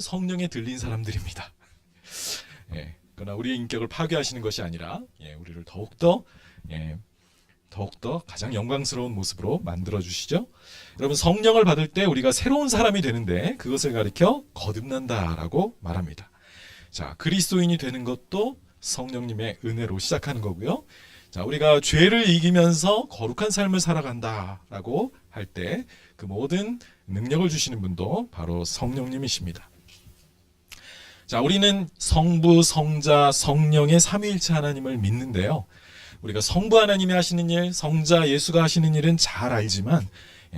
성령에 들린 사람들입니다. 그러나 우리의 인격을 파괴하시는 것이 아니라 우리를 더욱더 가장 영광스러운 모습으로 만들어 주시죠. 여러분, 성령을 받을 때 우리가 새로운 사람이 되는데 그것을 가리켜 거듭난다라고 말합니다. 자, 그리스도인이 되는 것도 성령님의 은혜로 시작하는 거고요. 자, 우리가 죄를 이기면서 거룩한 삶을 살아간다라고 할 때 그 모든 능력을 주시는 분도 바로 성령님이십니다. 자, 우리는 성부, 성자, 성령의 삼위일체 하나님을 믿는데요. 우리가 성부 하나님이 하시는 일, 성자 예수가 하시는 일은 잘 알지만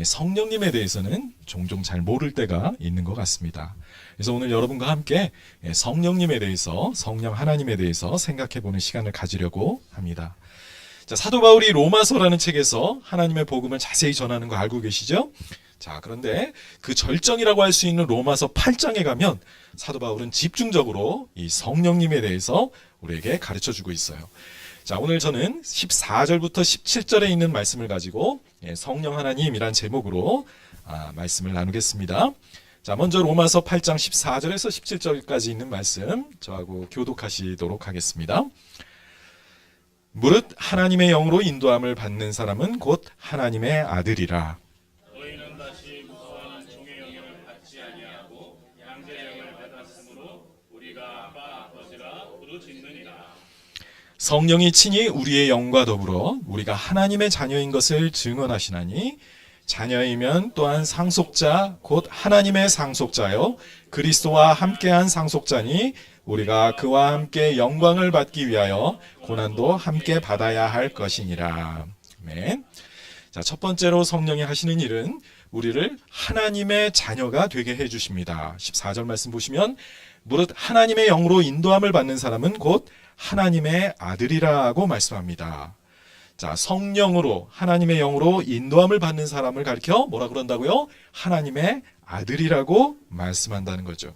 성령님에 대해서는 종종 잘 모를 때가 있는 것 같습니다. 그래서 오늘 여러분과 함께 성령님에 대해서, 성령 하나님에 대해서 생각해보는 시간을 가지려고 합니다. 자, 사도 바울이 로마서라는 책에서 하나님의 복음을 자세히 전하는 거 알고 계시죠? 자, 그런데 그 절정이라고 할 수 있는 로마서 8장에 가면 사도 바울은 집중적으로 이 성령님에 대해서 우리에게 가르쳐주고 있어요. 자, 오늘 저는 14절부터 17절에 있는 말씀을 가지고 성령 하나님이란 제목으로 말씀을 나누겠습니다. 자, 먼저 로마서 8장 14절에서 17절까지 있는 말씀 저하고 교독하시도록 하겠습니다. 무릇 하나님의 영으로 인도함을 받는 사람은 곧 하나님의 아들이라. 너희는 다시 무서워하는 종의 영향을 받지 아니하고 양자의 영을 받았으므로 우리가 아빠 아버지라 부르짖느니라. 성령이 친히 우리의 영과 더불어 우리가 하나님의 자녀인 것을 증언하시나니 자녀이면 또한 상속자 곧 하나님의 상속자요 그리스도와 함께한 상속자니 우리가 그와 함께 영광을 받기 위하여 고난도 함께 받아야 할 것이니라. 아멘. 자, 첫 번째로 성령이 하시는 일은 우리를 하나님의 자녀가 되게 해주십니다. 14절 말씀 보시면 무릇 하나님의 영으로 인도함을 받는 사람은 곧 하나님의 아들이라고 말씀합니다. 자, 성령으로 하나님의 영으로 인도함을 받는 사람을 가리켜 뭐라 그런다고요? 하나님의 아들이라고 말씀한다는 거죠.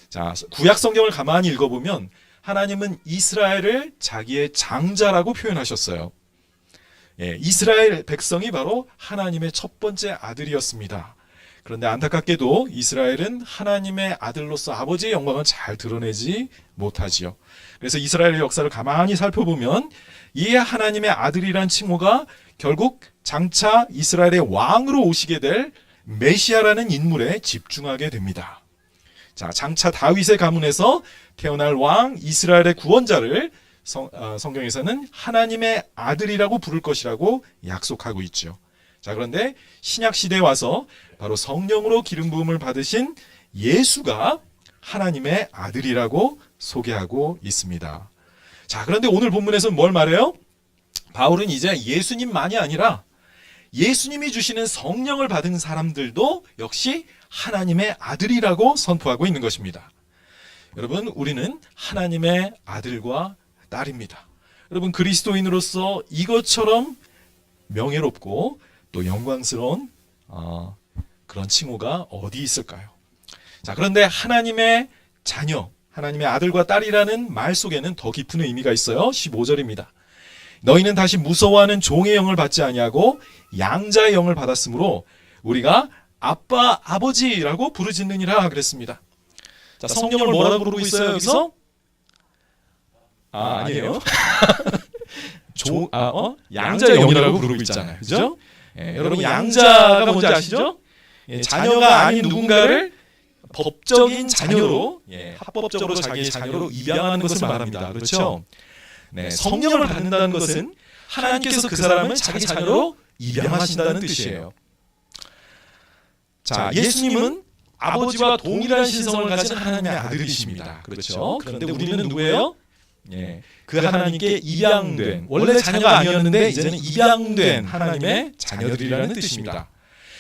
자, 구약 성경을 가만히 읽어보면 하나님은 이스라엘을 자기의 장자라고 표현하셨어요. 이스라엘 백성이 바로 하나님의 첫 번째 아들이었습니다. 그런데 안타깝게도 이스라엘은 하나님의 아들로서 아버지의 영광을 잘 드러내지 못하지요. 그래서 이스라엘의 역사를 가만히 살펴보면 이 하나님의 아들이란 칭호가 결국 장차 이스라엘의 왕으로 오시게 될 메시아라는 인물에 집중하게 됩니다. 자, 장차 다윗의 가문에서 태어날 왕 이스라엘의 구원자를 성경에서는 하나님의 아들이라고 부를 것이라고 약속하고 있죠. 자, 그런데 신약 시대에 와서 바로 성령으로 기름 부음을 받으신 예수가 하나님의 아들이라고 소개하고 있습니다. 자, 그런데 오늘 본문에서는 뭘 말해요? 바울은 이제 예수님만이 아니라 예수님이 주시는 성령을 받은 사람들도 역시 하나님의 아들이라고 선포하고 있는 것입니다. 여러분, 우리는 하나님의 아들과 딸입니다. 여러분, 그리스도인으로서 이것처럼 명예롭고 또 영광스러운 그런 칭호가 어디 있을까요? 자, 그런데 하나님의 자녀, 하나님의 아들과 딸이라는 말 속에는 더 깊은 의미가 있어요. 15절입니다. 너희는 다시 무서워하는 종의 영을 받지 아니하고 양자의 영을 받았으므로 우리가 아빠, 아버지라고 부르짖느니라 그랬습니다. 자, 성령을 뭐라고 부르고 있어요, 여기서? 아니에요. 양자의 영이라고 부르고 있잖아요. 그죠? 여러분, 양자가 뭔지 아시죠? 자녀가 아닌 누군가를 법적인 자녀로, 합법적으로 자기의 자녀로 입양하는 것을 말합니다. 그렇죠? 네, 성령을 받는다는 것은 하나님께서 그 사람을 자기 자녀로 입양하신다는 뜻이에요. 자, 예수님은 아버지와 동일한 신성을 가진 하나님의 아들이십니다. 그렇죠? 그런데 우리는 누구예요? 그 하나님께 입양된, 원래 자녀가 아니었는데 이제는 입양된 하나님의 자녀들이라는 뜻입니다.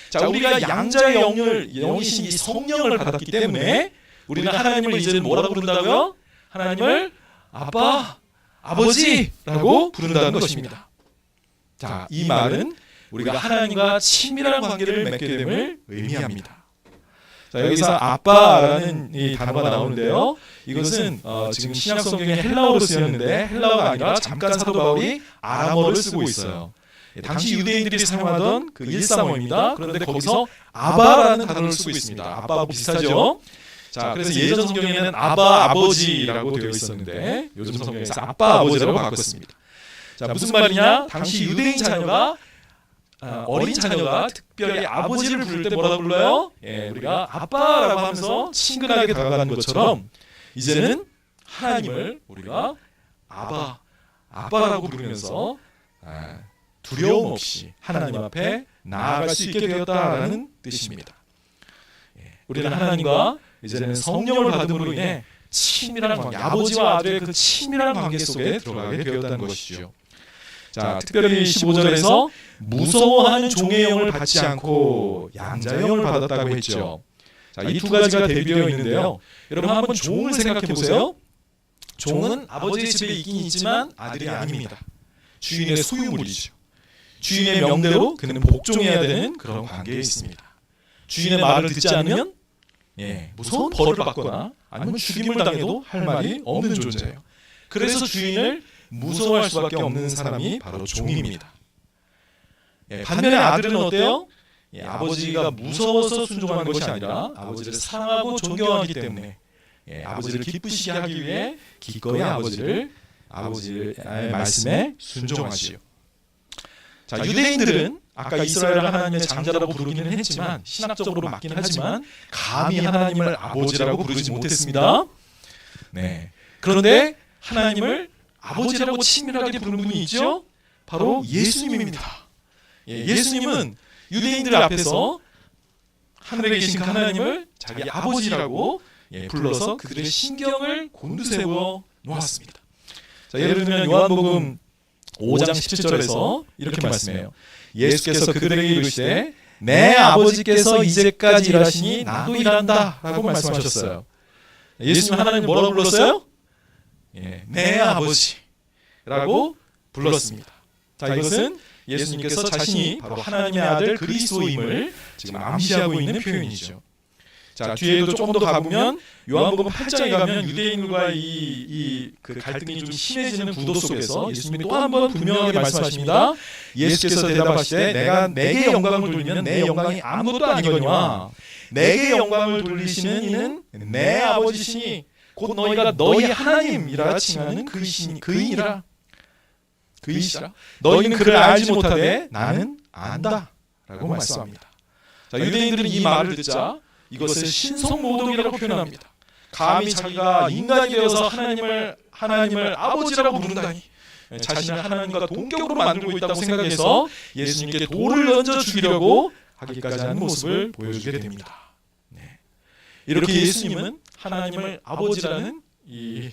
자, 우리가 양자의 영이신 이 성령을 받았기 때문에 우리는 하나님을 이제는 뭐라고 부른다고요? 하나님을 아빠, 아버지라고 부른다는 것입니다. 자, 이 말은 우리가 하나님과 친밀한 관계를 맺게 됨을 의미합니다. 자, 여기서 아빠라는 이 단어가 나오는데요. 이것은 지금 신약 성경에 헬라어로 쓰였는데 헬라어가 아니라 잠깐 사도 바울이 아람어를 쓰고 있어요. 당시 유대인들이 사용하던 그 일상어입니다. 그런데 거기서 아바라는 단어를 쓰고 있습니다. 아빠하고 비슷하죠? 자, 그래서 예전 성경에는 아바 아버지라고 되어 있었는데 요즘 성경에서 아빠 아버지라고 바꿨습니다. 자, 무슨 말이냐? 당시 유대인 자녀가 어린 자녀가 특별히 아버지를 부를 때 뭐라 불러요? 우리가 아빠라고 하면서 친근하게 다가가는 것처럼 이제는 하나님을 우리가 아빠라고 부르면서 두려움 없이 하나님 앞에 나아갈 수 있게 되었다라는 뜻입니다. 우리는 하나님과 이제는 성령을 받음으로 인해 친밀한 관계, 아버지와 아들의 그 친밀한 관계 속에 들어가게 되었다는 것이죠. 자, 특별히 15절에서 무서워하는 종의 영을 받지 않고 양자의 영을 받았다고 했죠. 자, 이 두 가지가 대비되어 있는데요. 여러분 한번 종을 생각해 보세요. 종은 아버지의 집에 있긴 있지만 아들이 아닙니다. 주인의 소유물이죠. 주인의 명대로 그는 복종해야 되는 그런 관계에 있습니다. 주인의 말을 듣지 않으면 무서운 벌을 받거나 아니면 죽임을 당해도 할 말이 없는 존재예요. 그래서 주인을 무서워할 수밖에 없는 사람이 바로 종입니다. 반면에 아들은 어때요? 아버지가 무서워서 순종하는 것이 아니라 아버지를 사랑하고 존경하기 때문에 아버지를 기쁘시게 하기 위해 기꺼이 아버지의 말씀에 순종하지요. 자, 유대인들은 아까 이스라엘을 하나님의 장자라고 부르기는 했지만 신학적으로 맞긴 하지만 감히 하나님을 아버지라고 부르지 못했습니다. 그런데 하나님을 아버지라고 친밀하게 부르는 분이 있죠? 바로 예수님입니다. 예수님은 유대인들 앞에서 하늘에 계신 그 하나님을 자기 아버지라고 불러서 그들의 신경을 곤두세워 놓았습니다. 자, 예를 들면 요한복음 5장 17절에서 이렇게 말씀해요. 예수께서 그들에게 이르시되 내 아버지께서 이제까지 일하시니 나도 일한다 라고 말씀하셨어요. 예수님 하나님 뭐라고 불렀어요? 내 아버지라고 불렀습니다. 자, 이것은 예수님께서 자신이 바로 하나님의 아들 그리스도임을 지금 암시하고 있는 표현이죠. 자, 뒤에도 조금 더 가보면 요한복음 8장에 가면 유대인과 그 갈등이 좀 심해지는 구도 속에서 예수님이 또 한 번 분명하게 말씀하십니다. 예수께서 대답하시되 내가 내게 영광을 돌리면 내 영광이 아무것도 아니거니와 내게 영광을 돌리시는 이는 내 아버지시니 곧 너희가 너희 하나님이라 칭하는 그이시라. 너희는 그를 알지 못하되 나는 안다 라고 말씀합니다. 자, 유대인들은 이 말을 듣자 이것을 신성모독이라고 표현합니다. 감히 자기가 인간이 되어서 하나님을 아버지라고 부른다니, 자신을 하나님과 동격으로 만들고 있다고 생각해서 예수님께 돌을 던져 죽이려고 하기까지 하는 모습을 보여주게 됩니다. 이렇게 예수님은 하나님을 아버지라는 이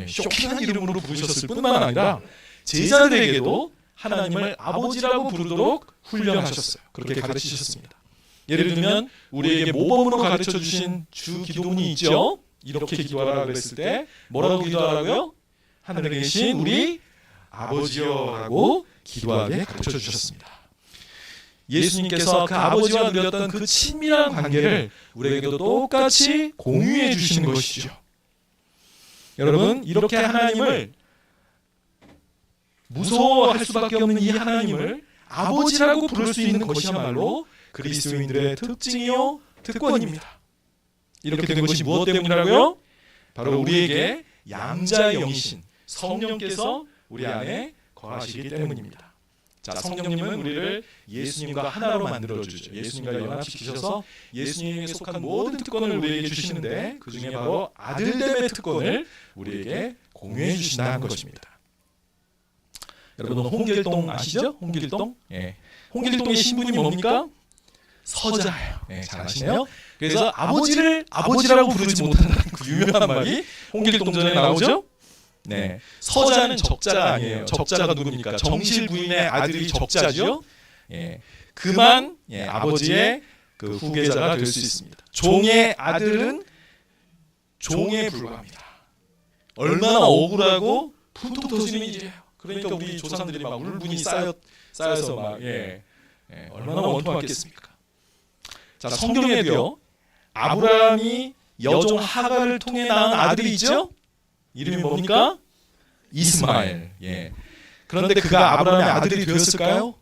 쇼킹한 이름으로 부르셨을 뿐만 아니라 제자들에게도 하나님을 아버지라고 부르도록 훈련하셨어요. 그렇게 가르치셨습니다. 예를 들면 우리에게 모범으로 가르쳐 주신 주 기도문이 있죠. 이렇게 기도하라 그랬을 때 뭐라고 기도하라고요? 하늘에 계신 우리 아버지여라고 기도하게 가르쳐 주셨습니다. 예수님께서 그 아버지와 누렸던 그 친밀한 관계를 우리에게도 똑같이 공유해 주시는 것이죠. 여러분, 이렇게 하나님을 무서워할 수밖에 없는 이 하나님을 아버지라고 부를 수 있는 것이야말로 그리스도인들의 특징이요 특권입니다. 이렇게 된 것이 무엇 때문이라고요? 바로 우리에게 양자의 영이신 성령께서 우리 안에 거하시기 때문입니다. 자, 성령님은 우리를 예수님과 하나로 만들어주죠. 예수님과 연합시키셔서 예수님에게 속한 모든 특권을 우리에게 주시는데 그 중에 바로 아들됨의 특권을 우리에게 공유해 주신다는 것입니다. 여러분 홍길동 아시죠? 홍길동? 홍길동의 신분이 뭡니까? 서자예요. 잘 아시네요. 그래서 아버지를 아버지라고 부르지 못한다는 그 유명한 말이 홍길동전에 나오죠? 서자는 적자가 아니에요. 적자가 누굽니까? 정실 부인의 아들이 적자죠. 그만 아버지의 그 후계자가 될 수 있습니다. 종의 아들은 종에 불과합니다. 얼마나 억울하고 분통 터지는 일이에요. 그러니까 우리 조상들이 막 울분이 쌓여서 막 얼마나 원통했겠습니까? 자, 성경에도요 아브라함이 여종 하갈을 통해 낳은 아들이 있죠? 이름이 뭡니까? 이스마엘. 그런데 그가 아브라함의 아들이 되었을까요?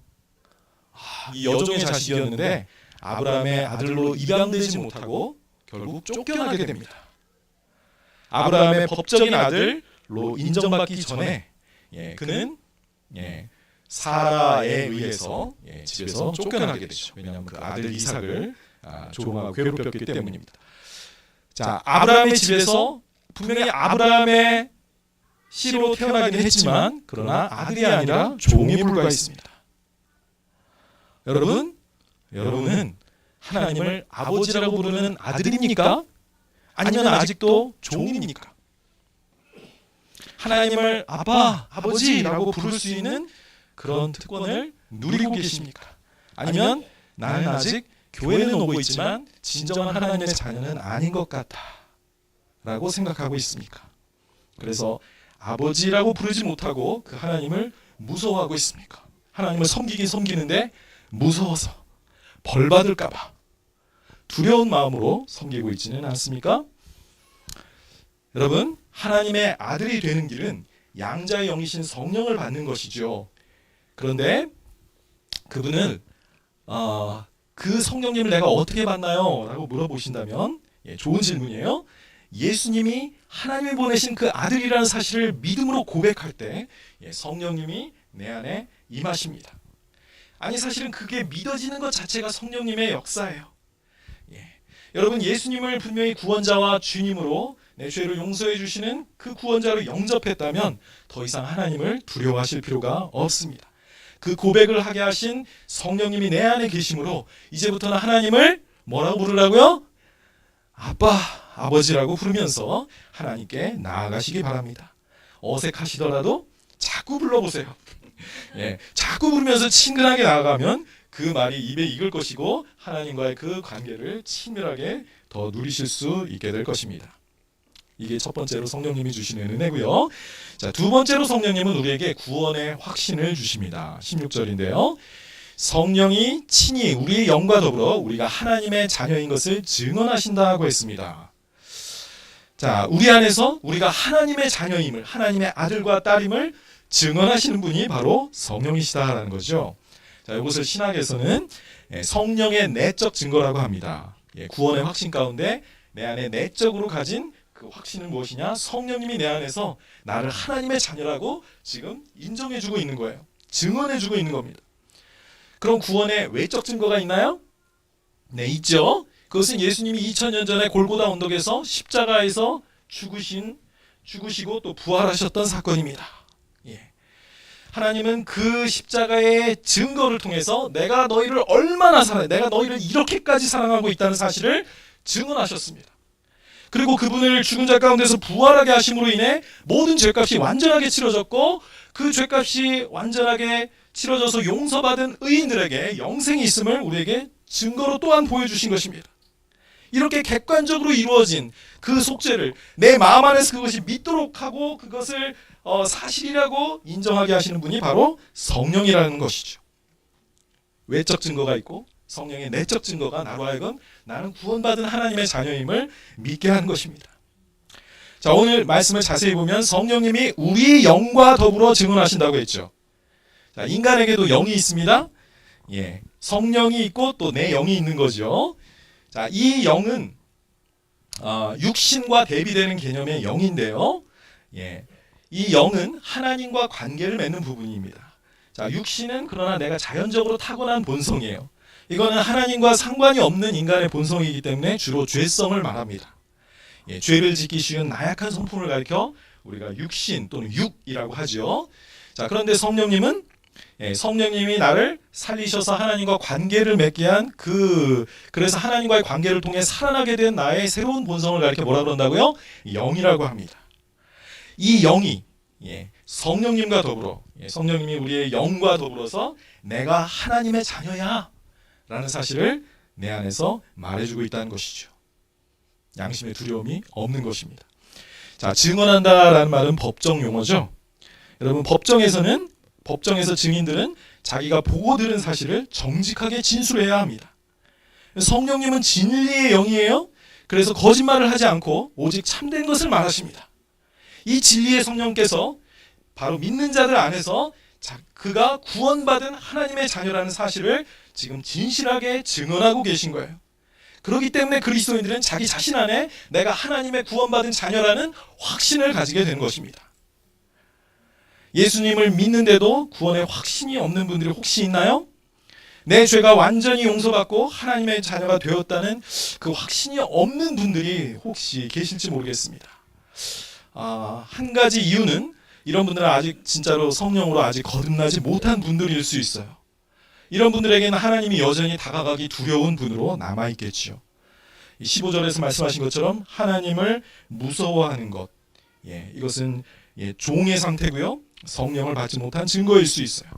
이 여종의 자식이었는데 아브라함의 아들로 입양되지 못하고 결국 쫓겨나게 됩니다. 아브라함의 법적인 아들로 인정받기 전에 그는 사라에 의해서 집에서 쫓겨나게 되죠. 왜냐하면 그 아들 이삭을 조롱하고 괴롭혔기 때문입니다. 자, 아브라함의 집에서 분명히 아브라함의 씨로 태어나긴 했지만 그러나 아들이 아니라 종에 불과했습니다. 여러분은 하나님을 아버지라고 부르는 아들입니까? 아니면 아직도 종입니까? 하나님을 아빠, 아버지라고 부를 수 있는 그런 특권을 누리고 계십니까? 아니면 나는 아직 교회는 오고 있지만 진정한 하나님의 자녀는 아닌 것 같다 라고 생각하고 있습니까? 그래서 아버지라고 부르지 못하고 그 하나님을 무서워하고 있습니까? 하나님을 섬기긴 섬기는데 무서워서 벌 받을까 봐 두려운 마음으로 섬기고 있지는 않습니까? 여러분, 하나님의 아들이 되는 길은 양자의 영이신 성령을 받는 것이죠. 그런데 그분을 그 성령님을 내가 어떻게 받나요? 라고 물어보신다면 좋은 질문이에요. 예수님이 하나님이 보내신 그 아들이라는 사실을 믿음으로 고백할 때 성령님이 내 안에 임하십니다. 아니 사실은 그게 믿어지는 것 자체가 성령님의 역사예요. 여러분, 예수님을 분명히 구원자와 주님으로 내 죄를 용서해 주시는 그 구원자로 영접했다면 더 이상 하나님을 두려워하실 필요가 없습니다. 그 고백을 하게 하신 성령님이 내 안에 계심으로 이제부터는 하나님을 뭐라고 부르라고요? 아빠, 아버지라고 부르면서 하나님께 나아가시기 바랍니다. 어색하시더라도 자꾸 불러보세요. 자꾸 부르면서 친근하게 나아가면 그 말이 입에 익을 것이고 하나님과의 그 관계를 친밀하게 더 누리실 수 있게 될 것입니다. 이게 첫 번째로 성령님이 주시는 은혜고요. 자, 두 번째로 성령님은 우리에게 구원의 확신을 주십니다. 16절인데요. 성령이 친히 우리의 영과 더불어 우리가 하나님의 자녀인 것을 증언하신다고 했습니다. 자, 우리 안에서 우리가 하나님의 자녀임을, 하나님의 아들과 딸임을 증언하시는 분이 바로 성령이시다라는 거죠. 자, 이것을 신학에서는 성령의 내적 증거라고 합니다. 구원의 확신 가운데 내 안에 내적으로 가진 그 확신은 무엇이냐? 성령님이 내 안에서 나를 하나님의 자녀라고 지금 인정해주고 있는 거예요. 증언해주고 있는 겁니다. 그럼 구원의 외적 증거가 있나요? 네, 있죠. 그것은 예수님이 2000년 전에 골고다 언덕에서 십자가에서 죽으시고 또 부활하셨던 사건입니다. 하나님은 그 십자가의 증거를 통해서 내가 너희를 얼마나 사랑해, 내가 너희를 이렇게까지 사랑하고 있다는 사실을 증언하셨습니다. 그리고 그분을 죽은 자 가운데서 부활하게 하심으로 인해 모든 죄값이 완전하게 치러졌고 그 죄값이 완전하게 치러져서 용서받은 의인들에게 영생이 있음을 우리에게 증거로 또한 보여주신 것입니다. 이렇게 객관적으로 이루어진 그 속죄를 내 마음 안에서 그것이 믿도록 하고 그것을 사실이라고 인정하게 하시는 분이 바로 성령이라는 것이죠. 외적 증거가 있고 성령의 내적 증거가 나로 하여금 나는 구원받은 하나님의 자녀임을 믿게 하는 것입니다. 자, 오늘 말씀을 자세히 보면 성령님이 우리 영과 더불어 증언하신다고 했죠. 자, 인간에게도 영이 있습니다. 성령이 있고 또 내 영이 있는 거죠. 자, 이 영은 육신과 대비되는 개념의 영인데요. 이 영은 하나님과 관계를 맺는 부분입니다. 자, 육신은 그러나 내가 자연적으로 타고난 본성이에요. 이거는 하나님과 상관이 없는 인간의 본성이기 때문에 주로 죄성을 말합니다. 죄를 짓기 쉬운 나약한 성품을 가리켜 우리가 육신 또는 육이라고 하죠. 자, 그런데 성령님은 성령님이 나를 살리셔서 하나님과 관계를 맺게 한 그래서 하나님과의 관계를 통해 살아나게 된 나의 새로운 본성을 가리켜 뭐라 그런다고요? 영이라고 합니다. 이 영이 성령님과 더불어 성령님이 우리의 영과 더불어서 내가 하나님의 자녀야 라는 사실을 내 안에서 말해주고 있다는 것이죠. 양심의 두려움이 없는 것입니다. 자, 증언한다라는 말은 법정 용어죠. 여러분, 법정에서 증인들은 자기가 보고 들은 사실을 정직하게 진술해야 합니다. 성령님은 진리의 영이에요. 그래서 거짓말을 하지 않고 오직 참된 것을 말하십니다. 이 진리의 성령께서 바로 믿는 자들 안에서 그가 구원받은 하나님의 자녀라는 사실을 지금 진실하게 증언하고 계신 거예요. 그렇기 때문에 그리스도인들은 자기 자신 안에 내가 하나님의 구원받은 자녀라는 확신을 가지게 되는 것입니다. 예수님을 믿는데도 구원의 확신이 없는 분들이 혹시 있나요? 내 죄가 완전히 용서받고 하나님의 자녀가 되었다는 그 확신이 없는 분들이 혹시 계실지 모르겠습니다. 한 가지 이유는 이런 분들은 아직 진짜로 성령으로 아직 거듭나지 못한 분들일 수 있어요. 이런 분들에게는 하나님이 여전히 다가가기 두려운 분으로 남아있겠지요. 15절에서 말씀하신 것처럼 하나님을 무서워하는 것, 이것은 종의 상태고요, 성령을 받지 못한 증거일 수 있어요.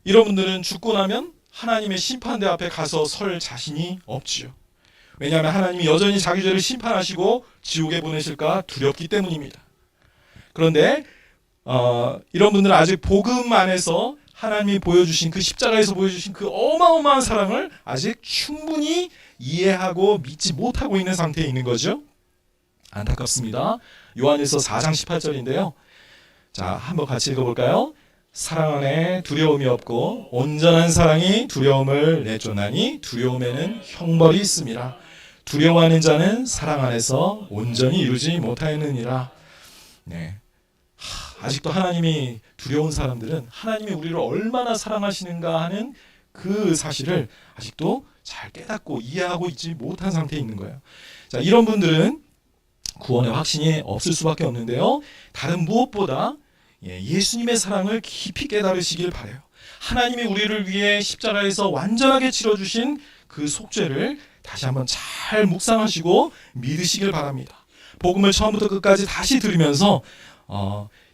이런 분들은 죽고 나면 하나님의 심판대 앞에 가서 설 자신이 없지요. 왜냐하면 하나님이 여전히 자기 죄를 심판하시고 지옥에 보내실까 두렵기 때문입니다. 그런데 이런 분들은 아직 복음 안에서 하나님이 보여주신 그 십자가에서 보여주신 그 어마어마한 사랑을 아직 충분히 이해하고 믿지 못하고 있는 상태에 있는 거죠. 안타깝습니다. 요한일서 4장 18절인데요. 자, 한번 같이 읽어볼까요? 사랑 안에 두려움이 없고 온전한 사랑이 두려움을 내쫓나니 두려움에는 형벌이 있음이라. 두려워하는 자는 사랑 안에서 온전히 이루지 못하였느니라. 아직도 하나님이 두려운 사람들은 하나님이 우리를 얼마나 사랑하시는가 하는 그 사실을 아직도 잘 깨닫고 이해하고 있지 못한 상태에 있는 거예요. 자, 이런 분들은 구원의 확신이 없을 수밖에 없는데요. 다른 무엇보다 예수님의 사랑을 깊이 깨달으시길 바라요. 하나님이 우리를 위해 십자가에서 완전하게 치러주신 그 속죄를 다시 한번 잘 묵상하시고 믿으시길 바랍니다. 복음을 처음부터 끝까지 다시 들으면서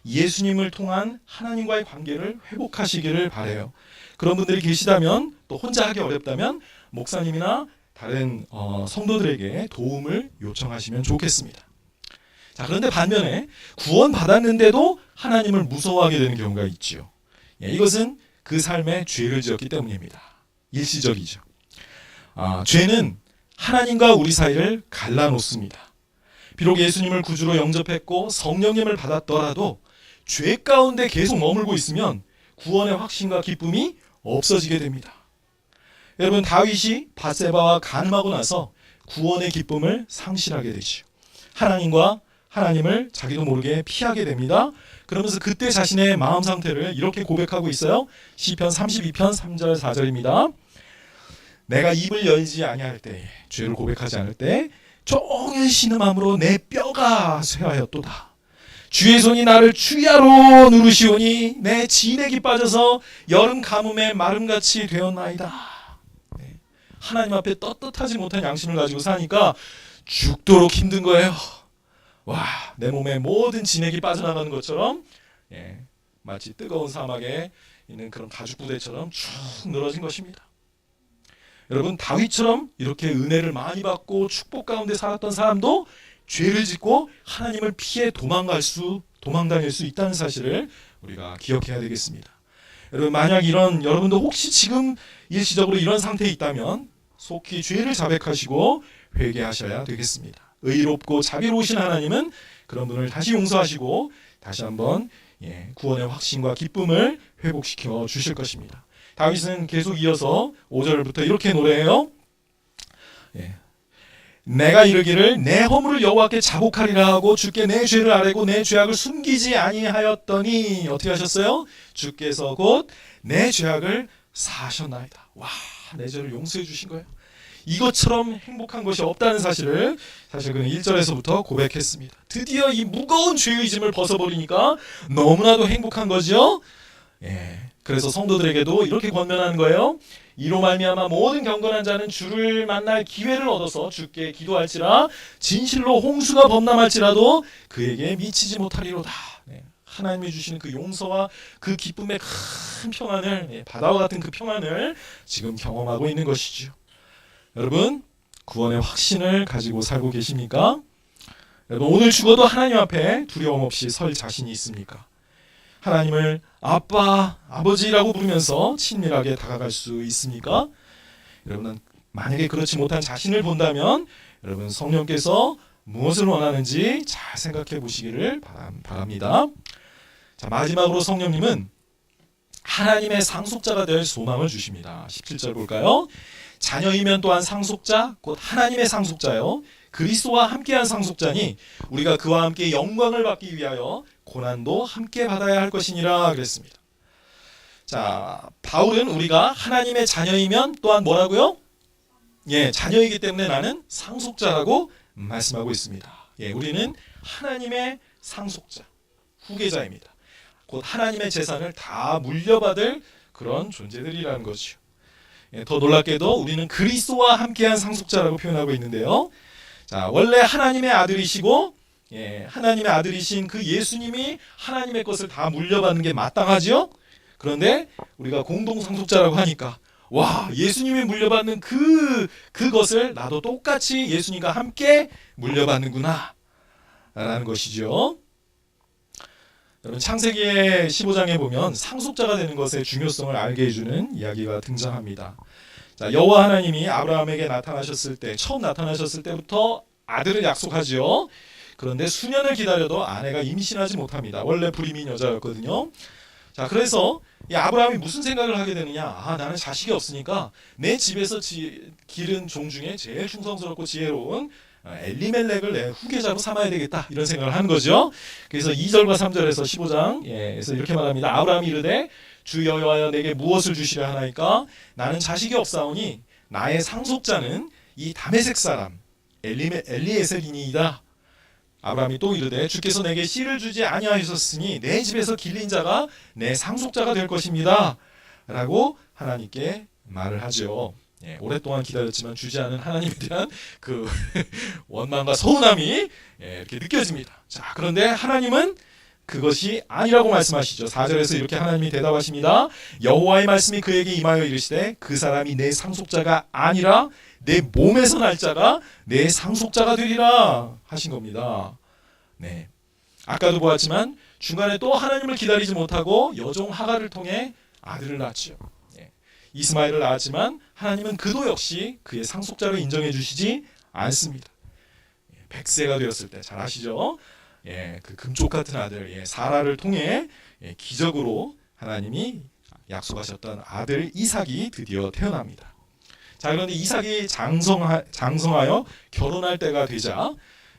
예수님을 통한 하나님과의 관계를 회복하시기를 바라요. 그런 분들이 계시다면, 또 혼자 하기 어렵다면 목사님이나 다른 성도들에게 도움을 요청하시면 좋겠습니다. 자, 그런데 반면에 구원 받았는데도 하나님을 무서워하게 되는 경우가 있지요. 이것은 그 삶에 죄를 지었기 때문입니다. 일시적이죠. 죄는 하나님과 우리 사이를 갈라놓습니다. 비록 예수님을 구주로 영접했고 성령님을 받았더라도 죄 가운데 계속 머물고 있으면 구원의 확신과 기쁨이 없어지게 됩니다. 여러분, 다윗이 밧세바와 간음하고 나서 구원의 기쁨을 상실하게 되죠. 하나님을 자기도 모르게 피하게 됩니다. 그러면서 그때 자신의 마음 상태를 이렇게 고백하고 있어요. 시편 32편 3절 4절입니다. 내가 입을 열지 아니할 때, 죄를 고백하지 않을 때 종일 신음함으로 내 뼈가 쇠하였도다. 주의 손이 나를 주야로 누르시오니 내 진액이 빠져서 여름 가뭄에 마름같이 되었나이다. 하나님 앞에 떳떳하지 못한 양심을 가지고 사니까 죽도록 힘든 거예요. 내 몸에 모든 진액이 빠져나가는 것처럼 마치 뜨거운 사막에 있는 그런 가죽 부대처럼 쭉 늘어진 것입니다. 여러분, 다윗처럼 이렇게 은혜를 많이 받고 축복 가운데 살았던 사람도 죄를 짓고 하나님을 피해 도망다닐 수 있다는 사실을 우리가 기억해야 되겠습니다. 여러분, 만약 여러분도 혹시 지금 일시적으로 이런 상태에 있다면 속히 죄를 자백하시고 회개하셔야 되겠습니다. 의롭고 자비로우신 하나님은 그런 분을 다시 용서하시고 다시 한번 구원의 확신과 기쁨을 회복시켜 주실 것입니다. 다윗은 계속 이어서 5절부터 이렇게 노래해요. 내가 이르기를 내 허물을 여호와께 자복하리라 하고 주께 내 죄를 아뢰고 내 죄악을 숨기지 아니하였더니 어떻게 하셨어요? 주께서 곧 내 죄악을 사하셨나이다. 내 죄를 용서해 주신 거예요. 이것처럼 행복한 것이 없다는 사실을 사실 그는 1절에서부터 고백했습니다. 드디어 이 무거운 죄의 짐을 벗어버리니까 너무나도 행복한 거죠. 그래서 성도들에게도 이렇게 권면하는 거예요. 이로 말미암아 모든 경건한 자는 주를 만날 기회를 얻어서 주께 기도할지라 진실로 홍수가 범람할지라도 그에게 미치지 못하리로다. 하나님이 주시는 그 용서와 그 기쁨의 큰 평안을, 바다와 같은 그 평안을 지금 경험하고 있는 것이죠. 여러분, 구원의 확신을 가지고 살고 계십니까? 여러분, 오늘 죽어도 하나님 앞에 두려움 없이 설 자신이 있습니까? 하나님을 아빠, 아버지라고 부르면서 친밀하게 다가갈 수 있습니까? 여러분은 만약에 그렇지 못한 자신을 본다면 여러분, 성령께서 무엇을 원하는지 잘 생각해 보시기를 바랍니다. 자, 마지막으로 성령님은 하나님의 상속자가 될 소망을 주십니다. 17절 볼까요? 자녀이면 또한 상속자, 곧 하나님의 상속자요. 그리스도와 함께한 상속자니 우리가 그와 함께 영광을 받기 위하여 고난도 함께 받아야 할 것이니라 그랬습니다. 자, 바울은 우리가 하나님의 자녀이면 또한 뭐라고요? 예, 자녀이기 때문에 나는 상속자라고 말씀하고 있습니다. 예, 우리는 하나님의 상속자, 후계자입니다. 곧 하나님의 재산을 다 물려받을 그런 존재들이라는 것이죠. 예, 더 놀랍게도 우리는 그리스도와 함께한 상속자라고 표현하고 있는데요. 자, 원래 하나님의 아들이시고, 예, 하나님의 아들이신 그 예수님이 하나님의 것을 다 물려받는 게 마땅하지요. 그런데 우리가 공동 상속자라고 하니까 와, 예수님이 물려받는 그것을 나도 똑같이 예수님과 함께 물려받는구나 라는 것이죠. 여러분, 창세기의 15장에 보면 상속자가 되는 것의 중요성을 알게 해주는 이야기가 등장합니다. 자, 여호와 하나님이 아브라함에게 나타나셨을 때, 처음 나타나셨을 때부터 아들을 약속하지요. 그런데 수년을 기다려도 아내가 임신하지 못합니다. 원래 불임인 여자였거든요. 자, 그래서 이 아브라함이 무슨 생각을 하게 되느냐? 아, 나는 자식이 없으니까 내 집에서 기른 종 중에 제일 충성스럽고 지혜로운 엘리멜렉을 내 후계자로 삼아야 되겠다, 이런 생각을 하는 거죠. 그래서 2절과 3절에서 15장에서 이렇게 말합니다. 아브라함이 이르되 주 여호와여 내게 무엇을 주시려 하나이까? 나는 자식이 없사오니 나의 상속자는 이 다메섹 사람 엘리에셀이니이다. 아브라함이 또 이르되 주께서 내게 씨를 주지 아니하셨으니 내 집에서 길린 자가 내 상속자가 될 것입니다 라고 하나님께 말을 하죠. 예, 오랫동안 기다렸지만 주지 않은 하나님에 대한 그 원망과 서운함이 이렇게 느껴집니다. 자, 그런데 하나님은 그것이 아니라고 말씀하시죠. 4절에서 이렇게 하나님이 대답하십니다. 여호와의 말씀이 그에게 임하여 이르시되 그 사람이 내 상속자가 아니라 내 몸에서 날 자가 내 상속자가 되리라 하신 겁니다. 네, 아까도 보았지만 중간에 또 하나님을 기다리지 못하고 여종 하갈을 통해 아들을 낳았죠. 네, 이스마엘을 낳았지만 하나님은 그도 역시 그의 상속자로 인정해 주시지 않습니다. 100세가 되었을 때, 잘 아시죠? 예, 그 금쪽 같은 아들, 예, 사라를 통해 기적으로 하나님이 약속하셨던 아들 이삭이 드디어 태어납니다. 자, 그런데 이삭이 장성하여 결혼할 때가 되자,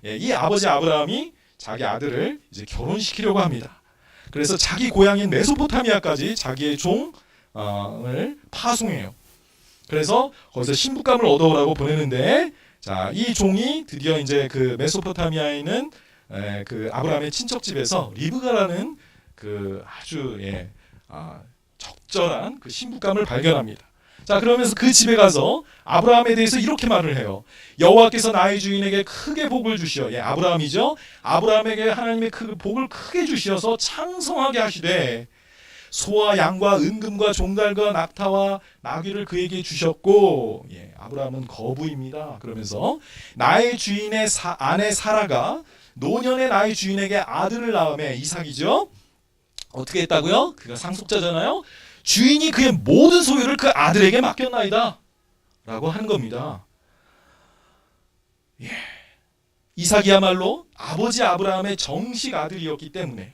예, 이 아버지 아브라함이 자기 아들을 이제 결혼시키려고 합니다. 그래서 자기 고향인 메소포타미아까지 자기의 종을 파송해요. 그래서 거기서 신부감을 얻어오라고 보내는데, 자, 이 종이 드디어 이제 그 메소포타미아에 있는 그 아브라함의 친척집에서 리브가라는 그 아주 적절한 그 신부감을 발견합니다. 자, 그러면서 그 집에 가서 아브라함에 대해서 이렇게 말을 해요. 여호와께서 나의 주인에게 크게 복을 주시어, 예, 아브라함이죠. 아브라함에게 하나님의 그 복을 크게 주시어서 창성하게 하시되 소와 양과 은금과 종달과 낙타와 나귀를 그에게 주셨고, 예, 아브라함은 거부입니다. 그러면서 나의 주인의 아내 사라가 노년의 나의 주인에게 아들을 낳음에, 이삭이죠. 어떻게 했다고요? 그가 상속자잖아요. 주인이 그의 모든 소유를 그 아들에게 맡겼나이다 라고 하는 겁니다. 예. 이삭이야말로 아버지 아브라함의 정식 아들이었기 때문에,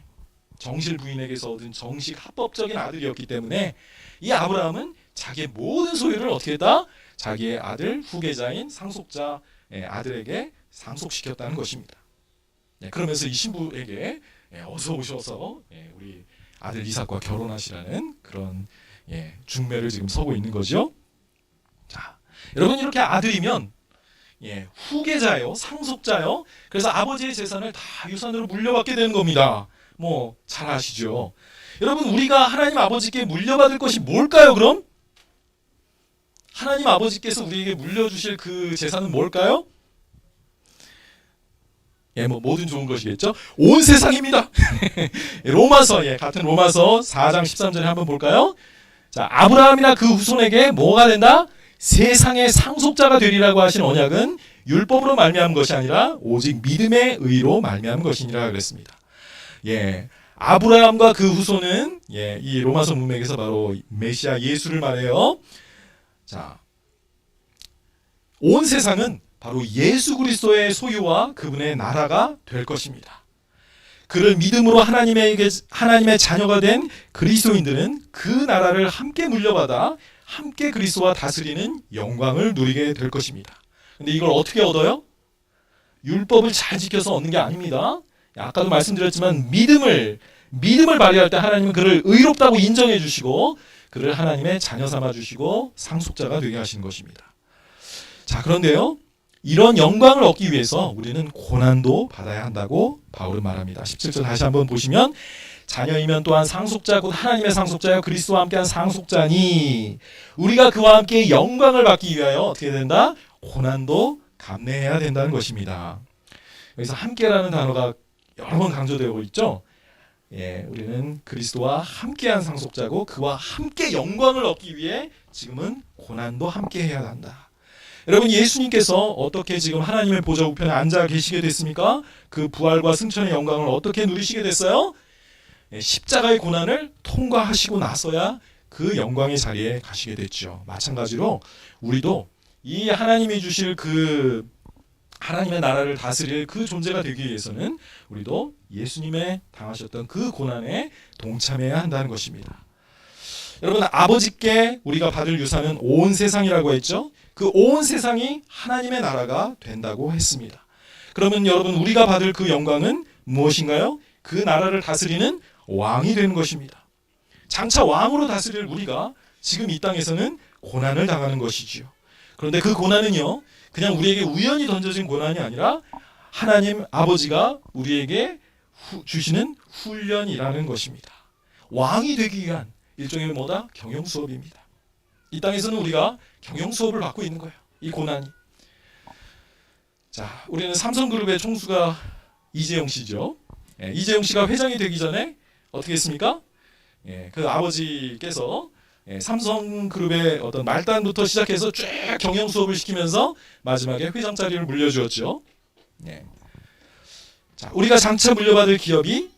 정실 부인에게서 얻은 정식 합법적인 아들이었기 때문에 이 아브라함은 자기의 모든 소유를 어떻게 했다? 자기의 아들, 후계자인 상속자 아들에게 상속시켰다는 것입니다. 그러면서 이 신부에게 어서 오셔서 우리 아들 이삭과 결혼하시라는 그런 중매를 지금 서고 있는 거죠. 자, 여러분, 이렇게 아들이면 후계자요, 상속자요. 그래서 아버지의 재산을 다 유산으로 물려받게 되는 겁니다. 뭐 잘 아시죠? 여러분, 우리가 하나님 아버지께 물려받을 것이 뭘까요? 그럼 하나님 아버지께서 우리에게 물려주실 그 재산은 뭘까요? 예, 뭐 뭐든 좋은 것이겠죠. 온 세상입니다. 로마서, 같은 로마서 4장 13절에 한번 볼까요? 자, 아브라함이나 그 후손에게 뭐가 된다? 세상의 상속자가 되리라고 하신 언약은 율법으로 말미암은 것이 아니라 오직 믿음의 의로 말미암은 것이니라 그랬습니다. 예, 아브라함과 그 후손은 이 로마서 문맥에서 바로 메시아 예수를 말해요. 자, 온 세상은 바로 예수 그리스도의 소유와 그분의 나라가 될 것입니다. 그를 믿음으로 하나님의 자녀가 된 그리스도인들은 그 나라를 함께 물려받아 함께 그리스도와 다스리는 영광을 누리게 될 것입니다. 근데 이걸 어떻게 얻어요? 율법을 잘 지켜서 얻는 게 아닙니다. 아까도 말씀드렸지만 믿음을 발휘할 때 하나님은 그를 의롭다고 인정해 주시고 그를 하나님의 자녀 삼아 주시고 상속자가 되게 하시는 것입니다. 자, 그런데요, 이런 영광을 얻기 위해서 우리는 고난도 받아야 한다고 바울은 말합니다. 17절 다시 한번 보시면, 자녀이면 또한 상속자 곧 하나님의 상속자여 그리스도와 함께한 상속자니 우리가 그와 함께 영광을 받기 위하여 어떻게 된다? 고난도 감내해야 된다는 것입니다. 여기서 함께라는 단어가 여러 번 강조되고 있죠. 우리는 그리스도와 함께한 상속자고 그와 함께 영광을 얻기 위해 지금은 고난도 함께 해야 한다. 여러분, 예수님께서 어떻게 지금 하나님의 보좌 우편에 앉아 계시게 됐습니까? 그 부활과 승천의 영광을 어떻게 누리시게 됐어요? 십자가의 고난을 통과하시고 나서야 그 영광의 자리에 가시게 됐죠. 마찬가지로 우리도 이 하나님이 주실 그 하나님의 나라를 다스릴 그 존재가 되기 위해서는 우리도 예수님의 당하셨던 그 고난에 동참해야 한다는 것입니다. 여러분, 아버지께 우리가 받을 유산은 온 세상이라고 했죠. 그 온 세상이 하나님의 나라가 된다고 했습니다. 그러면 여러분, 우리가 받을 그 영광은 무엇인가요? 그 나라를 다스리는 왕이 되는 것입니다. 장차 왕으로 다스릴 우리가 지금 이 땅에서는 고난을 당하는 것이지요. 그런데 그 고난은요, 그냥 우리에게 우연히 던져진 고난이 아니라 하나님 아버지가 우리에게 주시는 훈련이라는 것입니다. 왕이 되기 위한 일종의 뭐다? 경영 수업입니다. 이 땅에서는 우리가 경영 수업을 받고 있는 거예요. 이 고난이. 자, 우리는 삼성그룹의 총수가 이재용 씨죠. 이재용 씨가 회장이 되기 전에 어떻게 했습니까? 그 아버지께서 삼성그룹의 어떤 말단부터 시작해서 쭉 경영 수업을 시키면서 마지막에 회장 자리를 물려주었죠. 자, 우리가 장차 물려받을 기업이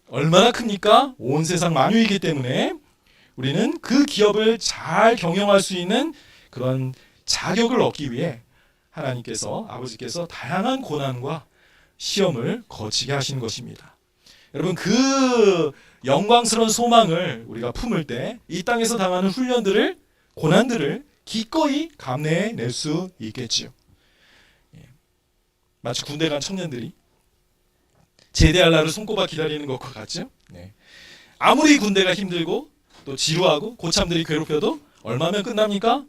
얼마나 큽니까? 온 세상 만유이기 때문에 우리는 그 기업을 잘 경영할 수 있는 그런 자격을 얻기 위해 하나님께서, 아버지께서 다양한 고난과 시험을 거치게 하시는 것입니다. 여러분, 그 영광스러운 소망을 우리가 품을 때 이 땅에서 당하는 훈련들을, 고난들을 기꺼이 감내해 낼 수 있겠지요. 마치 군대 간 청년들이 제대할 날을 손꼽아 기다리는 것과 같죠. 아무리 군대가 힘들고 또 지루하고 고참들이 괴롭혀도 얼마면 끝납니까?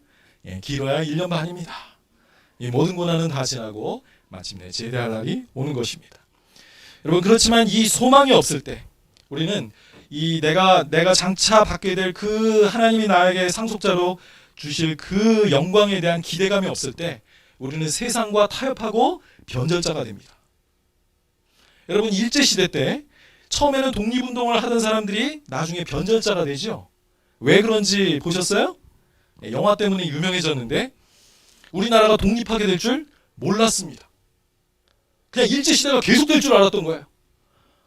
길어야 1년 반입니다. 이 모든 고난은 다 지나고 마침내 제대할 날이 오는 것입니다. 여러분, 그렇지만 이 소망이 없을 때 우리는 이 내가 장차 받게 될 그 하나님이 나에게 상속자로 주실 그 영광에 대한 기대감이 없을 때 우리는 세상과 타협하고 변절자가 됩니다. 여러분, 일제시대 때 처음에는 독립운동을 하던 사람들이 나중에 변절자가 되죠. 왜 그런지 보셨어요? 영화 때문에 유명해졌는데 우리나라가 독립하게 될 줄 몰랐습니다. 그냥 일제시대가 계속될 줄 알았던 거예요.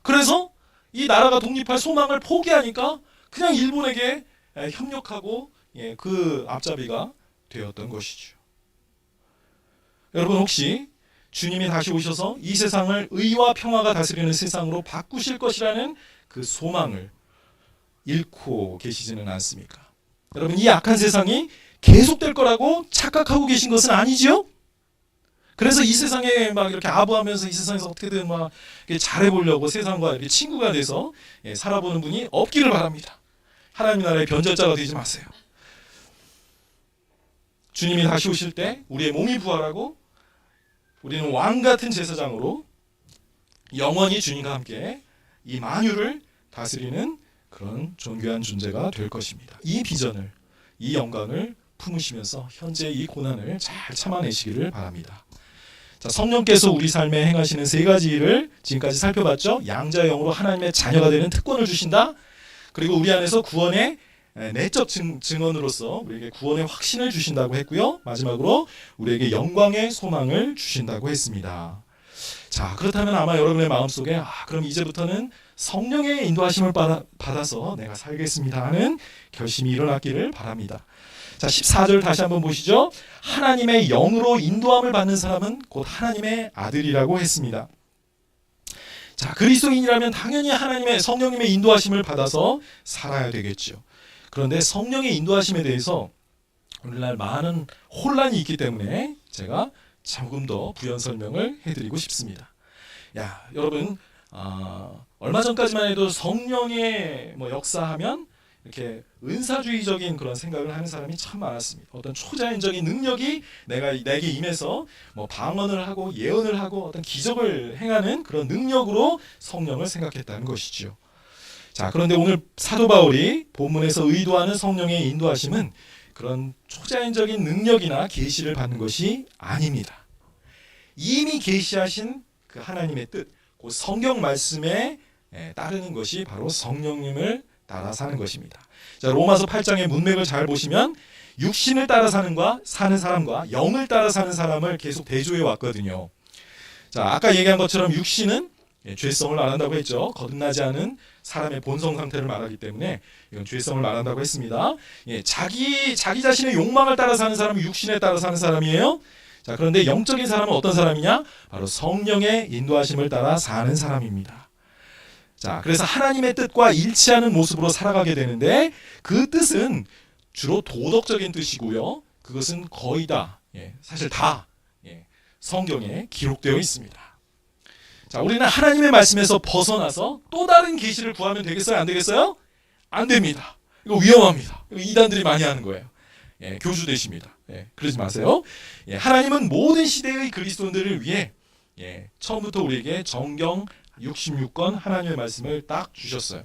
그래서 이 나라가 독립할 소망을 포기하니까 그냥 일본에게 협력하고 그 앞잡이가 되었던 것이죠. 여러분, 혹시 주님이 다시 오셔서 이 세상을 의와 평화가 다스리는 세상으로 바꾸실 것이라는 그 소망을 잃고 계시지는 않습니까? 여러분, 이 악한 세상이 계속될 거라고 착각하고 계신 것은 아니지요? 그래서 이 세상에 막 이렇게 아부하면서 이 세상에서 어떻게든 막 잘해보려고 세상과 이렇게 친구가 돼서 살아보는 분이 없기를 바랍니다. 하나님 나라의 변절자가 되지 마세요. 주님이 다시 오실 때 우리의 몸이 부활하고 우리는 왕 같은 제사장으로 영원히 주님과 함께 이 만유를 다스리는 그런 존귀한 존재가 될 것입니다. 이 비전을, 이 영광을 품으시면서 현재 이 고난을 잘 참아내시기를 바랍니다. 자, 성령께서 우리 삶에 행하시는 세 가지 일을 지금까지 살펴봤죠. 양자의 영으로 하나님의 자녀가 되는 특권을 주신다. 그리고 우리 안에서 구원의 내적 증언으로서 우리에게 구원의 확신을 주신다고 했고요. 마지막으로 우리에게 영광의 소망을 주신다고 했습니다. 자, 그렇다면 아마 여러분의 마음속에 그럼 이제부터는 성령의 인도하심을 받아서 내가 살겠습니다 하는 결심이 일어났기를 바랍니다. 자, 14절 다시 한번 보시죠. 하나님의 영으로 인도함을 받는 사람은 곧 하나님의 아들이라고 했습니다. 자, 그리스도인이라면 당연히 하나님의 성령님의 인도하심을 받아서 살아야 되겠죠. 그런데 성령의 인도하심에 대해서 오늘날 많은 혼란이 있기 때문에 제가 조금 더 부연 설명을 해드리고 싶습니다. 야, 여러분, 얼마 전까지만 해도 성령의 역사하면 이렇게 은사주의적인 그런 생각을 하는 사람이 참 많았습니다. 어떤 초자연적인 능력이 내게 임해서 방언을 하고 예언을 하고 어떤 기적을 행하는 그런 능력으로 성령을 생각했다는 것이죠. 자, 그런데 오늘 사도 바울이 본문에서 의도하는 성령의 인도하심은 그런 초자연적인 능력이나 계시를 받는 것이 아닙니다. 이미 계시하신 그 하나님의 뜻, 그 성경 말씀에 따르는 것이 바로 성령님을 따라 사는 것입니다. 자, 로마서 8장의 문맥을 잘 보시면 육신을 따라 사는 사람과 영을 따라 사는 사람을 계속 대조해 왔거든요. 자, 아까 얘기한 것처럼 육신은 죄성을 말한다고 했죠. 거듭나지 않은 사람의 본성 상태를 말하기 때문에 이건 죄성을 말한다고 했습니다. 자기 자신의 욕망을 따라 사는 사람은 육신에 따라 사는 사람이에요. 자, 그런데 영적인 사람은 어떤 사람이냐? 바로 성령의 인도하심을 따라 사는 사람입니다. 자, 그래서 하나님의 뜻과 일치하는 모습으로 살아가게 되는데 그 뜻은 주로 도덕적인 뜻이고요. 그것은 거의 다, 사실 다 성경에 기록되어 있습니다. 자, 우리는 하나님의 말씀에서 벗어나서 또 다른 계시를 구하면 되겠어요? 안 되겠어요? 안 됩니다. 이거 위험합니다. 이거 이단들이 많이 하는 거예요. 교주 되십니다. 그러지 마세요. 하나님은 모든 시대의 그리스도인들을 위해 처음부터 우리에게 정경 66권 하나님의 말씀을 딱 주셨어요.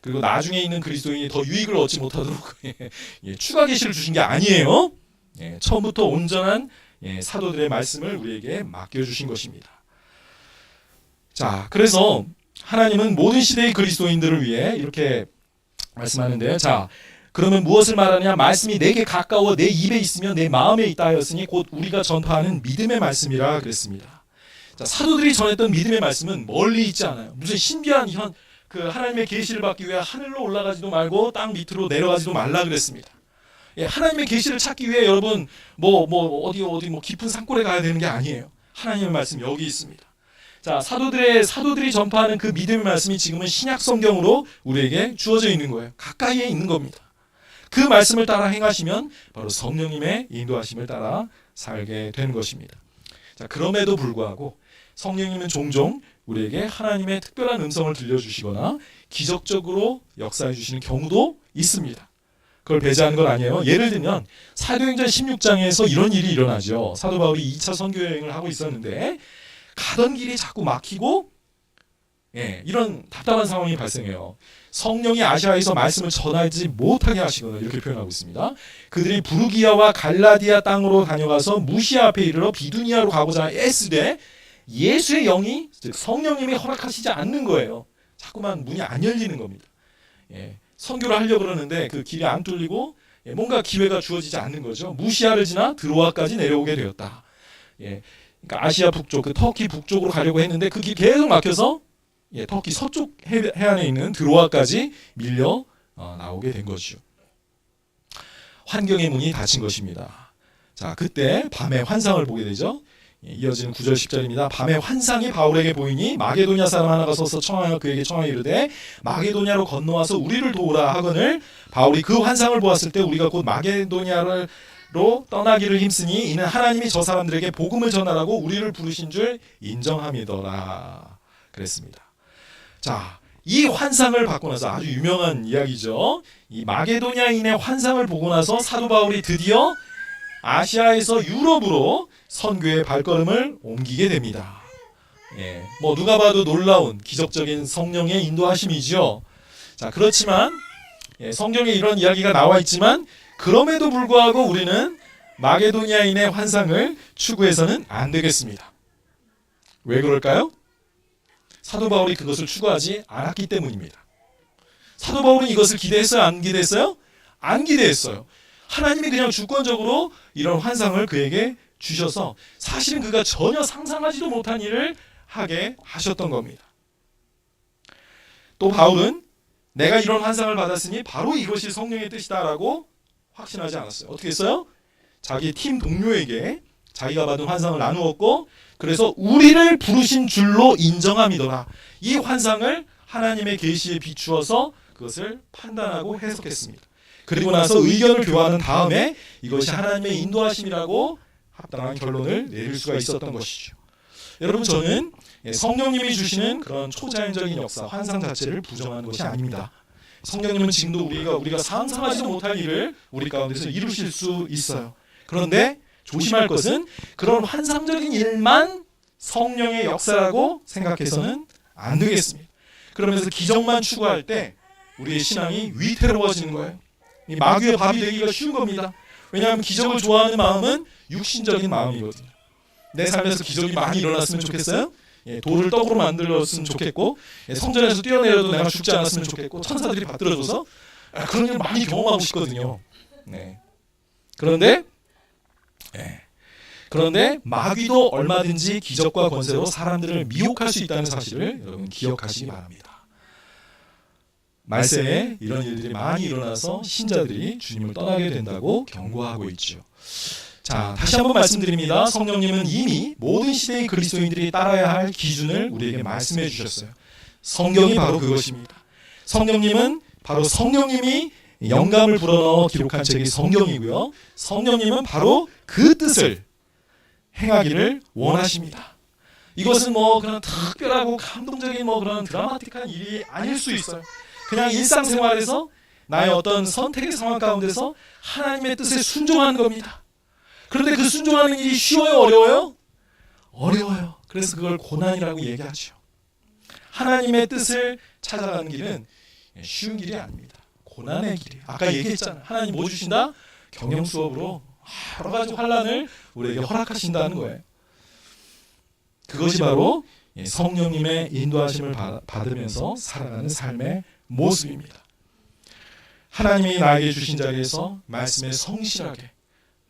그리고 나중에 있는 그리스도인이 더 유익을 얻지 못하도록 추가 계시를 주신 게 아니에요. 처음부터 온전한 사도들의 말씀을 우리에게 맡겨주신 것입니다. 자, 그래서 하나님은 모든 시대의 그리스도인들을 위해 이렇게 말씀하는데요. 자, 그러면 무엇을 말하느냐? 말씀이 내게 가까워 내 입에 있으며 내 마음에 있다 하였으니 곧 우리가 전파하는 믿음의 말씀이라 그랬습니다. 자, 사도들이 전했던 믿음의 말씀은 멀리 있지 않아요. 무슨 신비한 그 하나님의 계시를 받기 위해 하늘로 올라가지도 말고 땅 밑으로 내려가지도 말라 그랬습니다. 하나님의 계시를 찾기 위해 여러분 어디 깊은 산골에 가야 되는 게 아니에요. 하나님의 말씀 여기 있습니다. 자, 사도들이 전파하는 그 믿음의 말씀이 지금은 신약 성경으로 우리에게 주어져 있는 거예요. 가까이에 있는 겁니다. 그 말씀을 따라 행하시면 바로 성령님의 인도하심을 따라 살게 되는 것입니다. 자, 그럼에도 불구하고 성령님은 종종 우리에게 하나님의 특별한 음성을 들려주시거나 기적적으로 역사해 주시는 경우도 있습니다. 그걸 배제하는 건 아니에요. 예를 들면 사도행전 16장에서 이런 일이 일어나죠. 사도 바울이 2차 선교 여행을 하고 있었는데 가던 길이 자꾸 막히고 이런 답답한 상황이 발생해요. 성령이 아시아에서 말씀을 전하지 못하게 하시거나 이렇게 표현하고 있습니다. 그들이 부르기아와 갈라디아 땅으로 다녀가서 무시아 앞에 이르러 비두니아로 가고자 애쓰되 예수의 영이 즉 성령님이 허락하시지 않는 거예요. 자꾸만 문이 안 열리는 겁니다. 선교를 하려고 그러는데 그 길이 안 뚫리고 뭔가 기회가 주어지지 않는 거죠. 무시아를 지나 드로아까지 내려오게 되었다. 그러니까 아시아 북쪽, 그 터키 북쪽으로 가려고 했는데 그 길 계속 막혀서 터키 서쪽 해안에 있는 드로아까지 밀려 나오게 된 것이죠. 환경의 문이 닫힌 것입니다. 자, 그때 밤에 환상을 보게 되죠. 이어지는 9절 10절입니다. 밤에 환상이 바울에게 보이니 마게도냐 사람 하나가 서서 청하여 그에게 청하여 이르되 마게도냐로 건너와서 우리를 도우라 하거늘 바울이 그 환상을 보았을 때 우리가 곧 마게도냐로 떠나기를 힘쓰니 이는 하나님이 저 사람들에게 복음을 전하라고 우리를 부르신 줄 인정함이더라 그랬습니다. 자, 이 환상을 받고 나서 아주 유명한 이야기죠. 이 마게도냐인의 환상을 보고 나서 사도 바울이 드디어 아시아에서 유럽으로 선교의 발걸음을 옮기게 됩니다. 누가 봐도 놀라운 기적적인 성령의 인도하심이죠. 자, 그렇지만 성경에 이런 이야기가 나와 있지만 그럼에도 불구하고 우리는 마게도냐인의 환상을 추구해서는 안 되겠습니다. 왜 그럴까요? 사도 바울이 그것을 추구하지 않았기 때문입니다. 사도 바울은 이것을 기대했어요? 안 기대했어요? 안 기대했어요. 하나님이 그냥 주권적으로 이런 환상을 그에게 주셔서 사실은 그가 전혀 상상하지도 못한 일을 하게 하셨던 겁니다. 또 바울은 내가 이런 환상을 받았으니 바로 이것이 성령의 뜻이다라고 확신하지 않았어요. 어떻게 했어요? 자기 팀 동료에게 자기가 받은 환상을 나누었고 그래서 우리를 부르신 줄로 인정함이더라. 이 환상을 하나님의 계시에 비추어서 그것을 판단하고 해석했습니다. 그리고 나서 의견을 교환한 다음에 이것이 하나님의 인도하심이라고 합당한 결론을 내릴 수가 있었던 것이죠. 여러분, 저는 성령님이 주시는 그런 초자연적인 역사, 환상 자체를 부정하는 것이 아닙니다. 성령님은 지금도 우리가 상상하지도 못할 일을 우리 가운데서 이루실 수 있어요. 그런데 조심할 것은 그런 환상적인 일만 성령의 역사라고 생각해서는 안 되겠습니다. 그러면서 기적만 추구할 때 우리의 신앙이 위태로워지는 거예요. 이 마귀의 밥이 되기가 쉬운 겁니다. 왜냐하면 기적을 좋아하는 마음은 육신적인 마음이거든요. 내 삶에서 기적이 많이 일어났으면 좋겠어요. 돌을 떡으로 만들었으면 좋겠고, 성전에서 뛰어내려도 내가 죽지 않았으면 좋겠고, 천사들이 받들어줘서 그런 일 많이 경험하고 싶거든요. 네. 그런데 마귀도 얼마든지 기적과 권세로 사람들을 미혹할 수 있다는 사실을 여러분 기억하시기 바랍니다. 말세에 이런 일들이 많이 일어나서 신자들이 주님을 떠나게 된다고 경고하고 있죠. 자, 다시 한번 말씀드립니다. 성령님은 이미 모든 시대의 그리스도인들이 따라야 할 기준을 우리에게 말씀해 주셨어요. 성경이 바로 그것입니다. 성령님은 바로 성령님이 영감을 불어넣어 기록한 책이 성경이고요. 성령님은 바로 그 뜻을 행하기를 원하십니다. 이것은 그런 특별하고 감동적인 그런 드라마틱한 일이 아닐 수 있어요. 그냥 일상생활에서 나의 어떤 선택의 상황 가운데서 하나님의 뜻에 순종하는 겁니다. 그런데 그 순종하는 일이 쉬워요? 어려워요? 어려워요. 그래서 그걸 고난이라고 얘기하죠. 하나님의 뜻을 찾아가는 길은 쉬운 길이 아닙니다. 고난의 길이에요. 아까 얘기했잖아요. 하나님 뭐 주신다? 경영 수업으로 여러 가지 환난을 우리에게 허락하신다는 거예요. 그것이 바로 성령님의 인도하심을 받으면서 살아가는 삶의 모습입니다. 하나님이 나에게 주신 자리에서 말씀에 성실하게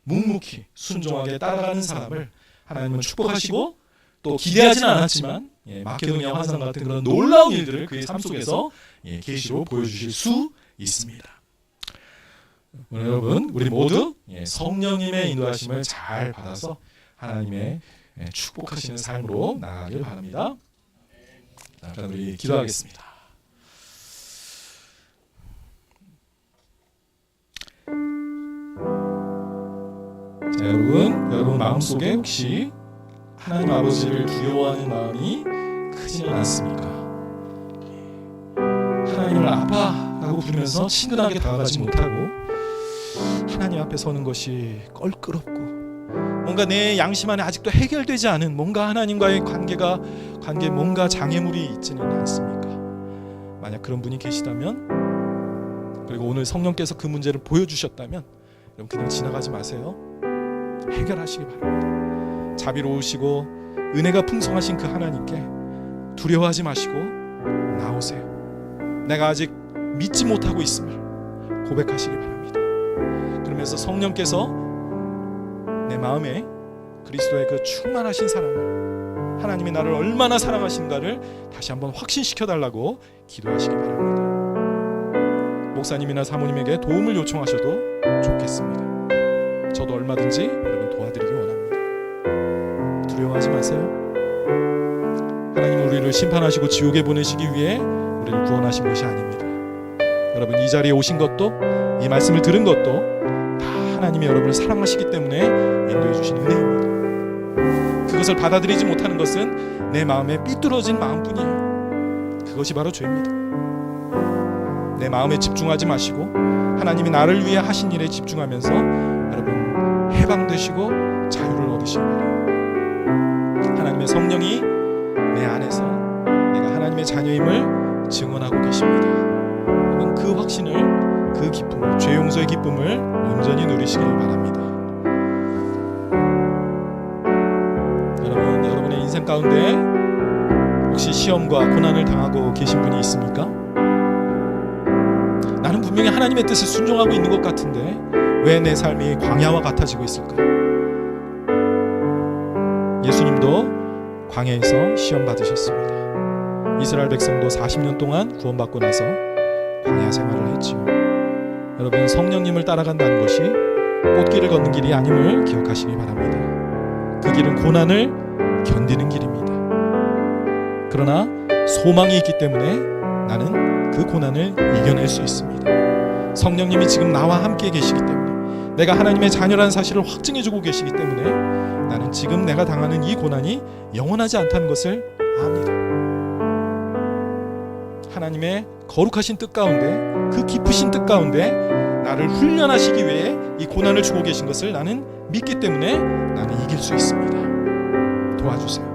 묵묵히 순종하게 따라가는 사람을 하나님은 축복하시고, 또 기대하지는 않았지만 마케도니아 환상 같은 그런 놀라운 일들을 그의 삶 속에서 계시로 보여주실 수 있습니다. 여러분, 우리 모두 성령님의 인도하심을 잘 받아서 하나님의 축복하시는 삶으로 나아가길 바랍니다. 자, 그럼 우리 기도하겠습니다. 자, 여러분 마음속에 혹시 하나님 아버지를 두려워하는 마음이 크지는 않습니까? 하나님을 아빠라고 부르면서 친근하게 다가가지 못하고 하나님 앞에 서는 것이 껄끄럽고, 뭔가 내 양심 안에 아직도 해결되지 않은 뭔가 하나님과의 관계 뭔가 장애물이 있지는 않습니까? 만약 그런 분이 계시다면, 그리고 오늘 성령께서 그 문제를 보여주셨다면 여러분 그냥 지나가지 마세요. 해결하시기 바랍니다. 자비로우시고 은혜가 풍성하신 그 하나님께 두려워하지 마시고 나오세요. 내가 아직 믿지 못하고 있음을 고백하시기 바랍니다. 그러면서 성령께서 내 마음에 그리스도의 그 충만하신 사랑을, 하나님이 나를 얼마나 사랑하신가를 다시 한번 확신시켜달라고 기도하시기 바랍니다. 목사님이나 사모님에게 도움을 요청하셔도 좋겠습니다. 저도 얼마든지 여러분 도와드리기 원합니다. 두려워하지 마세요. 하나님은 우리를 심판하시고 지옥에 보내시기 위해 우리를 구원하신 것이 아닙니다. 여러분, 이 자리에 오신 것도, 이 말씀을 들은 것도 다 하나님이 여러분을 사랑하시기 때문에 인도해 주신 은혜입니다. 그것을 받아들이지 못하는 것은 내 마음에 삐뚤어진 마음뿐이에요. 그것이 바로 죄입니다. 내 마음에 집중하지 마시고 하나님이 나를 위해 하신 일에 집중하면서 여러분 해방되시고 자유를 얻으시기 바랍니다. 하나님의 성령이 내 안에서 내가 하나님의 자녀임을 증언하고 계십니다. 여러분 그 확신을, 그 기쁨을, 죄 용서의 기쁨을 온전히 누리시길 바랍니다. 여러분의 인생 가운데 혹시 시험과 고난을 당하고 계신 분이 있습니까? 나는 분명히 하나님의 뜻에 순종하고 있는 것 같은데 왜 내 삶이 광야와 같아지고 있을까? 예수님도 광야에서 시험 받으셨습니다. 이스라엘 백성도 40년 동안 구원받고 나서 광야 생활을 했지요. 여러분, 성령님을 따라간다는 것이 꽃길을 걷는 길이 아님을 기억하시기 바랍니다. 그 길은 고난을 견디는 길입니다. 그러나 소망이 있기 때문에 나는 그 고난을 이겨낼 수 있습니다. 성령님이 지금 나와 함께 계시기 때문에, 내가 하나님의 자녀라는 사실을 확증해주고 계시기 때문에 나는 지금 내가 당하는 이 고난이 영원하지 않다는 것을 압니다. 하나님의 거룩하신 뜻 가운데, 그 깊으신 뜻 가운데 나를 훈련하시기 위해 이 고난을 주고 계신 것을 나는 믿기 때문에 나는 이길 수 있습니다. 도와주세요.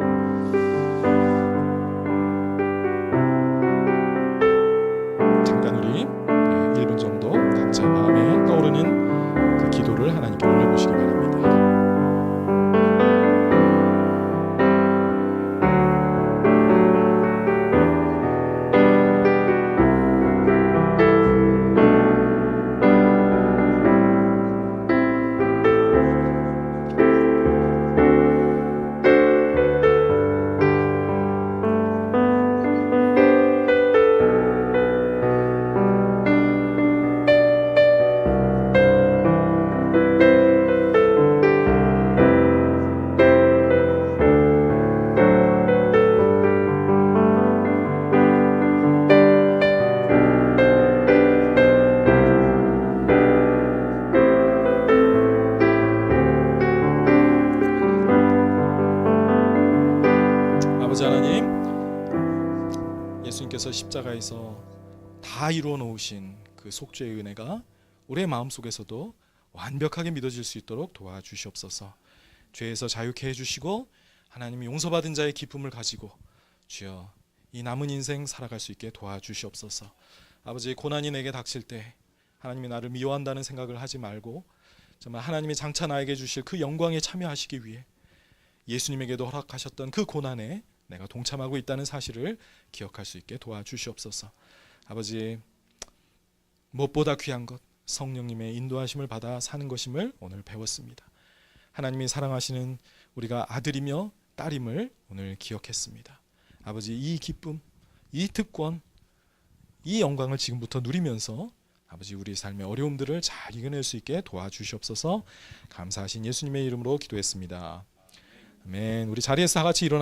잠깐 우리 1분 정도 각자 마음에 떠오르는 그 기도를 하나님께 올려보시기 바랍니다. 아버지 하나님, 예수님께서 십자가에서 다 이루어 놓으신 그 속죄의 은혜가 우리의 마음속에서도 완벽하게 믿어질 수 있도록 도와주시옵소서. 죄에서 자유케 해주시고 하나님이 용서받은 자의 기쁨을 가지고 주여 이 남은 인생 살아갈 수 있게 도와주시옵소서. 아버지, 고난이 내게 닥칠 때 하나님이 나를 미워한다는 생각을 하지 말고 정말 하나님이 장차 나에게 주실 그 영광에 참여하시기 위해 예수님에게도 허락하셨던 그 고난에 내가 동참하고 있다는 사실을 기억할 수 있게 도와주시옵소서. 아버지, 무엇보다 귀한 것 성령님의 인도하심을 받아 사는 것임을 오늘 배웠습니다. 하나님이 사랑하시는 우리가 아들이며 딸임을 오늘 기억했습니다. 아버지, 이 기쁨, 이 특권, 이 영광을 지금부터 누리면서 아버지 우리 삶의 어려움들을 잘 이겨낼 수 있게 도와주시옵소서. 감사하신 예수님의 이름으로 기도했습니다. 아멘. 우리 자리에서 다 같이 일어나